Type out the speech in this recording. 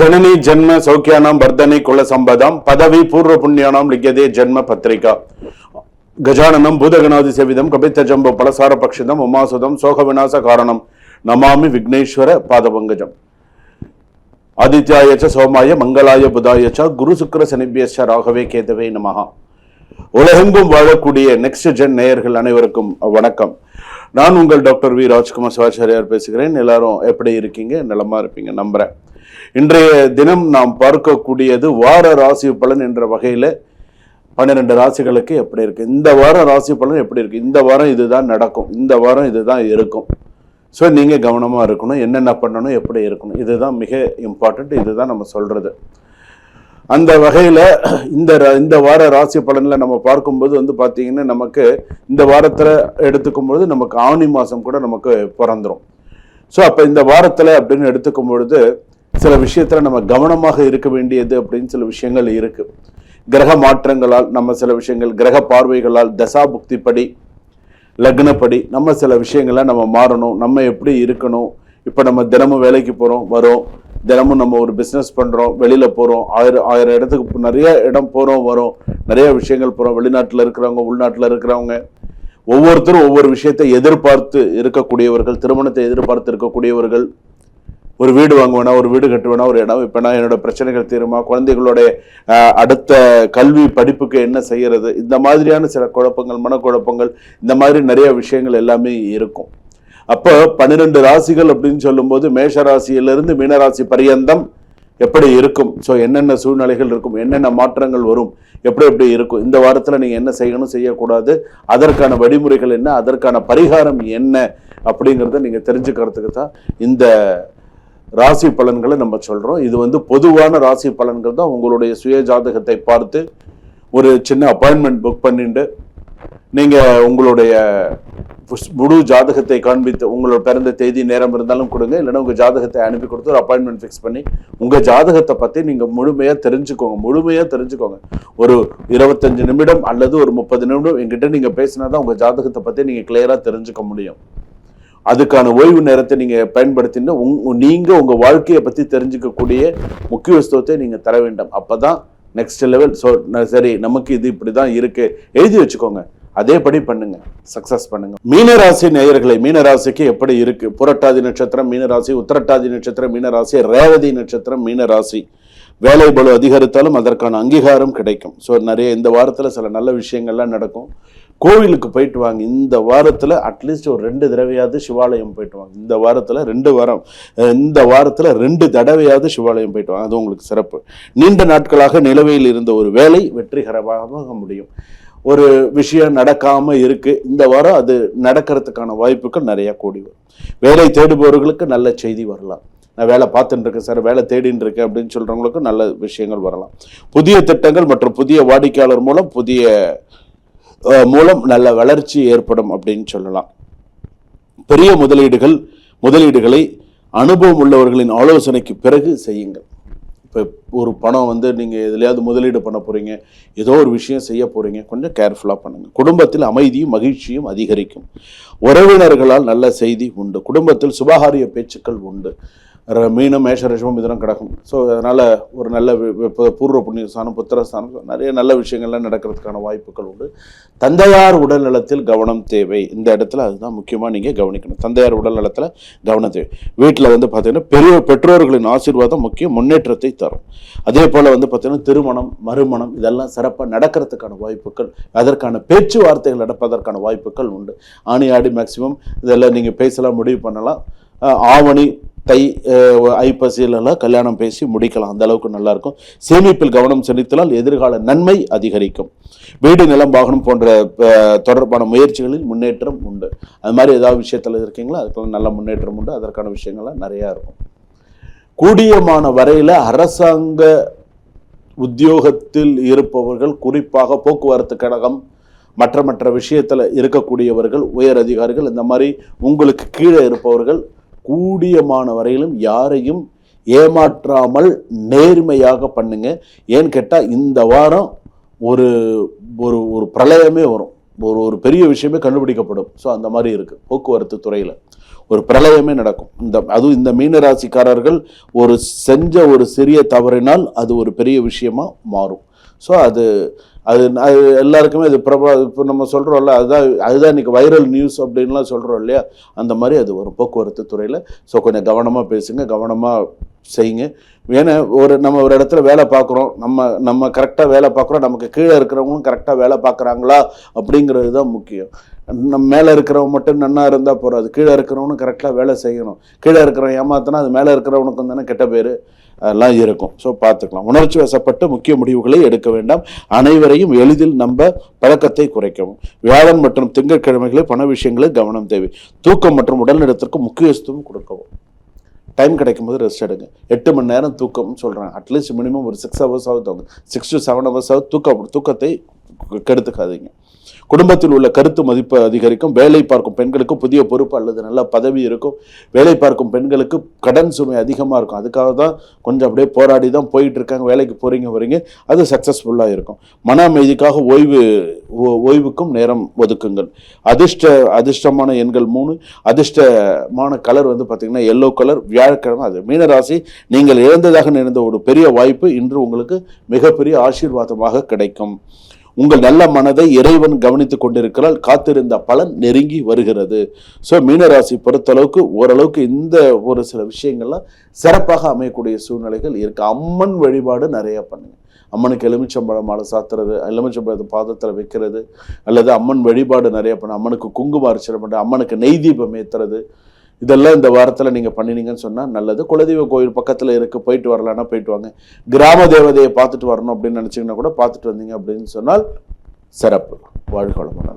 जननी जन्म सौख्यानां वर्धने कुल संपदां पदवी पूर्व पुण्यानां लिख्यते जन्म पत्रिका गजाननं भूतगणादि सेविदं कपित्थजम्बो पलसार पक्षिदं उमासुदं शोक विनाश कारणं नमामि विघ्नेश्वर पादपङ्कजम् आदित्याय च सोमाय मंगलाय बुधाय च गुरु शुक्र शनिभ्यश्च राघवे केतवे நமஹ. உலகெங்கும் வாழக்கூடிய நெக்ஸ்ட் ஜென் நேயர்கள் அனைவருக்கும் வணக்கம். நான் உங்கள் டாக்டர் வி ராஜ்குமார் சிவாச்சாரியார் பேசுகிறேன். எல்லாரும் எப்படி இருக்கீங்க? நலமா இருப்பீங்க நம்புறேன். இன்றைய தினம் நாம் பார்க்கக்கூடியது வார ராசி பலன் என்ற வகையில 12 ராசிகளுக்கு எப்படி இருக்கு, இந்த வார ராசி பலன் எப்படி இருக்கு, இந்த வாரம் இதுதான் நடக்கும், இந்த வாரம் இதுதான் இருக்கும். ஸோ நீங்கள் கவனமாக இருக்கணும், என்னென்ன பண்ணணும், எப்படி இருக்கணும், இதுதான் மிக இம்பார்ட்டண்ட். இதுதான் நம்ம சொல்கிறது. அந்த வகையில் இந்த வார ராசி பலனில் நம்ம பார்க்கும்போது பார்த்தீங்கன்னா நமக்கு இந்த வாரத்தில் எடுத்துக்கும்பொழுது நமக்கு ஆவணி மாதம் கூட நமக்கு பிறந்துடும். ஸோ அப்போ இந்த வாரத்தில் அப்படின்னு எடுத்துக்கும் பொழுது சில விஷயத்தில் நம்ம கவனமாக இருக்க வேண்டியது அப்படின்னு சில விஷயங்கள் இருக்குது. கிரக மாற்றங்களால் நம்ம சில விஷயங்கள், கிரக பார்வைகளால், தசா புக்திப்படி, லக்னப்படி நம்ம சில விஷயங்களை நம்ம மாறணும். நம்ம எப்படி இருக்கணும்? இப்போ நம்ம தினமும் வேலைக்கு போகிறோம், வரோம், தினமும் நம்ம ஒரு பிஸ்னஸ் பண்ணுறோம், வெளியில் போகிறோம், ஆயிரம் இடத்துக்கு நிறைய இடம் போகிறோம், வரோம், நிறைய விஷயங்கள் போகிறோம். வெளிநாட்டில் இருக்கிறவங்க, உள்நாட்டில் இருக்கிறவங்க, ஒவ்வொருத்தரும் ஒவ்வொரு விஷயத்தை எதிர்பார்த்து இருக்கக்கூடியவர்கள், திருமணத்தை எதிர்பார்த்து இருக்கக்கூடியவர்கள், ஒரு வீடு வாங்குவேனா, ஒரு வீடு கட்டுவேனா, ஒரு இடம் இப்போனா என்னோட பிரச்சனைகள் தீருமா, குழந்தைகளுடைய அடுத்த கல்வி படிப்புக்கு என்ன செய்யறது, இந்த மாதிரியான சில குழப்பங்கள், மனக்குழப்பங்கள், இந்த மாதிரி நிறைய விஷயங்கள் எல்லாமே இருக்கும். அப்போ 12 ராசிகள் அப்படின்னு சொல்லும்போது மேஷ ராசியிலிருந்து மீனராசி பரியந்தம் எப்படி இருக்கும், ஸோ என்னென்ன சூழ்நிலைகள் இருக்கும், என்னென்ன மாற்றங்கள் வரும், எப்படி இருக்கும், இந்த வாரத்தில் நீங்கள் என்ன செய்யணும், செய்யக்கூடாது, அதற்கான வழிமுறைகள் என்ன, அதற்கான பரிகாரம் என்ன அப்படிங்கிறத நீங்கள் தெரிஞ்சுக்கிறதுக்கு தான் இந்த ராசி பலன்களை நம்ம சொல்கிறோம். இது பொதுவான ராசி பலன்கள் தான். உங்களுடைய சுய ஜாதகத்தை பார்த்து ஒரு சின்ன அப்பாயின்மெண்ட் புக் பண்ணிட்டு நீங்கள் உங்களுடைய முழு ஜாதகத்தை காண்பித்து, உங்களோட பிறந்த தேதி நேரம் இருந்தாலும் கொடுங்க, இல்லைன்னா உங்கள் ஜாதகத்தை அனுப்பி கொடுத்து ஒரு அப்பாயின்மெண்ட் ஃபிக்ஸ் பண்ணி உங்கள் ஜாதகத்தை பற்றி நீங்கள் முழுமையாக தெரிஞ்சுக்கோங்க. ஒரு 25 நிமிடம் அல்லது ஒரு 30 நிமிடம் என்கிட்ட நீங்கள் பேசினா தான் உங்கள் ஜாதகத்தை பற்றி நீங்கள் கிளியராக தெரிஞ்சுக்க முடியும். அதுக்கான ஓய்வு நேரத்தை நீங்கள் பயன்படுத்தினா நீங்கள் உங்கள் வாழ்க்கையை பற்றி தெரிஞ்சுக்கக்கூடிய முக்கியத்துவத்தை நீங்கள் தர வேண்டும். அப்போ தான் நெக்ஸ்ட் லெவல். ஸோ சரி, நமக்கு இது இப்படி தான் இருக்கு, எழுதி வச்சுக்கோங்க, அதேபடி பண்ணுங்க, சக்சஸ் பண்ணுங்க. மீனராசி நேயர்களை, மீனராசிக்கு எப்படி இருக்கு? புரட்டாதி நட்சத்திரம் மீனராசி, உத்திரட்டாதி நட்சத்திரம் மீனராசி, ரேவதி நட்சத்திரம் மீனராசி. வேலை பளு அதிகரித்தாலும் அதற்கான அங்கீகாரம் கிடைக்கும். ஸோ நிறைய இந்த வாரத்தில் சில நல்ல விஷயங்கள்லாம் நடக்கும். கோவிலுக்கு போயிட்டு வாங்க. இந்த வாரத்தில் அட்லீஸ்ட் ஒரு 2 தடவையாவது சிவாலயம் போயிட்டு வாங்க. இந்த வாரத்தில் 2 தடவையாவது சிவாலயம் போயிட்டு வாங்க. அது உங்களுக்கு சிறப்பு. நீண்ட நாட்களாக நிலுவையில் இருந்த ஒரு வேலை வெற்றிகரமாக முடியும். ஒரு விஷயம் நடக்காம இருக்கு, இந்த வாரம் அது நடக்கிறதுக்கான வாய்ப்புகள் நிறைய கூடி வரும். வேலை தேடுபவர்களுக்கு நல்ல செய்தி வரலாம். நான் வேலை பார்த்துட்டு இருக்கேன் சார், வேலை தேடின்னு இருக்கேன் அப்படின்னு சொல்றவங்களுக்கு நல்ல விஷயங்கள் வரலாம். புதிய திட்டங்கள் மற்றும் புதிய வாடிக்கையாளர் மூலம் நல்ல வளர்ச்சி ஏற்படும் அப்படின்னு சொல்லலாம். பெரிய முதலீடுகளை அனுபவம் உள்ளவர்களின் ஆலோசனைக்கு பிறகு செய்யுங்கள். இப்போ ஒரு பணம் நீங்கள் எதுலையாவது முதலீடு பண்ண போகிறீங்க, ஏதோ ஒரு விஷயம் செய்ய போகிறீங்க, கொஞ்சம் கேர்ஃபுல்லாக பண்ணுங்கள். குடும்பத்தில் அமைதியும் மகிழ்ச்சியும் அதிகரிக்கும். உறவினர்களால் நல்ல செய்தி உண்டு. குடும்பத்தில் சுபகாரிய பேச்சுக்கள் உண்டு. மீனம், மேஷ, ரிஷபம், மிதுனம், கடகம். ஸோ அதனால் ஒரு நல்ல பூர்வ புண்ணிய ஸ்தானம், புத்திரஸ்தானம், நிறைய நல்ல விஷயங்கள்லாம் நடக்கிறதுக்கான வாய்ப்புகள் உண்டு. தந்தையார் உடல் நலத்தில் கவனம் தேவை. இந்த இடத்துல அதுதான் முக்கியமாக நீங்கள் கவனிக்கணும். தந்தையார் உடல் நலத்தில் கவனம் தேவை. வீட்டில் பார்த்தீங்கன்னா பெற்றோர்களின் ஆசீர்வாதம் முக்கிய முன்னேற்றத்தை தரும். அதே போல் பார்த்தீங்கன்னா திருமணம், மறுமணம் இதெல்லாம் சிறப்பாக நடக்கிறதுக்கான வாய்ப்புகள், அதற்கான பேச்சுவார்த்தைகள் நடப்பதற்கான வாய்ப்புகள் உண்டு. ஆணி ஆடி மேக்சிமம் இதெல்லாம் நீங்கள் பேசலாம், முடிவு பண்ணலாம். ஆவணி தை ஐப்பசியிலெல்லாம் கல்யாணம் பேசி முடிக்கலாம். அந்த அளவுக்கு நல்லா இருக்கும். சேமிப்பில் கவனம் செலுத்தினால் எதிர்கால நன்மை அதிகரிக்கும். வீடு, நிலம், வாகனம் போன்ற தொடர்பான முயற்சிகளில் முன்னேற்றம் உண்டு. அது மாதிரி ஏதாவது விஷயத்தில் இருக்கீங்களோ அதுக்கெல்லாம் நல்ல முன்னேற்றம் உண்டு. அதற்கான விஷயங்கள்லாம் நிறையா இருக்கும். கூடியமான வரையில் அரசாங்க உத்தியோகத்தில் இருப்பவர்கள், குறிப்பாக போக்குவரத்து கழகம் மற்ற விஷயத்தில் இருக்கக்கூடியவர்கள், உயர் அதிகாரிகள், இந்த மாதிரி உங்களுக்கு கீழே இருப்பவர்கள் கூடியமான வரையிலும் யாரையும் ஏமாற்றாமல் நேர்மையாக பண்ணுங்க. ஏன்னு கேட்டால் இந்த வாரம் ஒரு ஒரு பிரளயமே வரும், ஒரு பெரிய விஷயமே கண்டுபிடிக்கப்படும். ஸோ அந்த மாதிரி இருக்குது போக்குவரத்து துறையில். ஒரு பிரளயமே நடக்கும். அதுவும் இந்த மீன ராசிக்காரர்கள் செஞ்ச ஒரு சிறிய தவறினால் அது ஒரு பெரிய விஷயமா மாறும். ஸோ அது அது அது எல்லாருக்குமே அது இப்போ நம்ம சொல்கிறோம்ல, அதுதான் இன்னைக்கு வைரல் நியூஸ் அப்படின்லாம் சொல்கிறோம் இல்லையா, அந்த மாதிரி அது ஒரு போக்குவரத்து துறையில். ஸோ கொஞ்சம் கவனமாக பேசுங்க, கவனமாக செய்யுங்க. ஏன்னா நம்ம ஒரு இடத்துல வேலை பார்க்குறோம், நம்ம கரெக்டாக வேலை பார்க்குறோம், நமக்கு கீழே இருக்கிறவங்களும் கரெக்டாக வேலை பார்க்குறாங்களா அப்படிங்கிறது தான் முக்கியம். நம்ம மேலே இருக்கிறவங்க மட்டும் நன்னா இருந்தால் போகாது, கீழே இருக்கிறவனும் கரெக்டாக வேலை செய்யணும். கீழே இருக்கிறவன் ஏமாத்தினா அது மேலே இருக்கிறவனுக்கும் தானே கெட்ட பேர், அதெல்லாம் இருக்கும். ஸோ பார்த்துக்கலாம். உணர்ச்சி வசப்பட்டு முக்கிய முடிவுகளை எடுக்க வேண்டாம். அனைவரையும் எளிதில் நம்ப பழக்கத்தை குறைக்கவும். வியாழன் மற்றும் திங்கட்கிழமைகளில் பண விஷயங்களில் கவனம் தேவை. தூக்கம் மற்றும் உடல்நலத்திற்கு முக்கியத்துவம் கொடுக்கவும். டைம் கிடைக்கும் போது ரெஸ்ட் எடுங்க. 8 மணி நேரம் தூக்கம்னு சொல்கிறாங்க. அட்லீஸ்ட் மினிமம் ஒரு 6 hours தூங்க. 6 to 7 hours தூக்கத்தை கெடுத்துக்காதீங்க. குடும்பத்தில் உள்ள கருத்து மதிப்பு அதிகரிக்கும். வேலை பார்க்கும் பெண்களுக்கு புதிய பொறுப்பு அல்லது நல்ல பதவி இருக்கும். வேலை பார்க்கும் பெண்களுக்கு கடன் சுமை அதிகமாக இருக்கும். அதுக்காக தான் கொஞ்சம் அப்படியே போராடி தான் போயிட்டு இருக்காங்க. வேலைக்கு வரீங்க, அது சக்ஸஸ்ஃபுல்லாக இருக்கும். மன அமைதிக்காக ஓய்வுக்கும் நேரம் ஒதுக்குங்கள். அதிர்ஷ்டமான எண்கள் 3. அதிர்ஷ்டமான கலர் பார்த்தீங்கன்னா எல்லோ கலர். வியாழக்கிழமை அது மீனராசி. நீங்கள் இழந்ததாக நினைந்த ஒரு பெரிய வாய்ப்பு இன்று உங்களுக்கு மிகப்பெரிய ஆசீர்வாதமாக கிடைக்கும். உங்கள் நல்ல மனதை இறைவன் கவனித்துக் கொண்டிருக்கிறால். காத்திருந்த பலன் நெருங்கி வருகிறது. ஸோ மீனராசி பொறுத்தளவுக்கு ஓரளவுக்கு இந்த ஒரு சில விஷயங்கள்லாம் சிறப்பாக அமையக்கூடிய சூழ்நிலைகள் இருக்கு. அம்மன் வழிபாடு நிறைய பண்ணுங்க. அம்மனுக்கு எலுமிச்சம்பழம் மாலை சாத்துறது, எலுமிச்சம்பழத்தை பாதத்தில் வைக்கிறது, அல்லது அம்மன் வழிபாடு நிறைய பண்ண, அம்மனுக்கு குங்கும அர்ச்சனை பண்ணுறது, அம்மனுக்கு நெய் தீபம் ஏற்றுறது, இதெல்லாம் இந்த வாரத்தில் நீங்கள் பண்ணினீங்கன்னு சொன்னால் நல்லது. குலதெய்வ கோயில் பக்கத்தில் போயிட்டு வரலான்னா போயிட்டு வாங்க. கிராம தேவதையை பார்த்துட்டு வரணும் அப்படின்னு நினச்சிங்கன்னா கூட பார்த்துட்டு வந்தீங்க அப்படின்னு சொன்னால் சிறப்பு. வாழ்க வளமுடன்.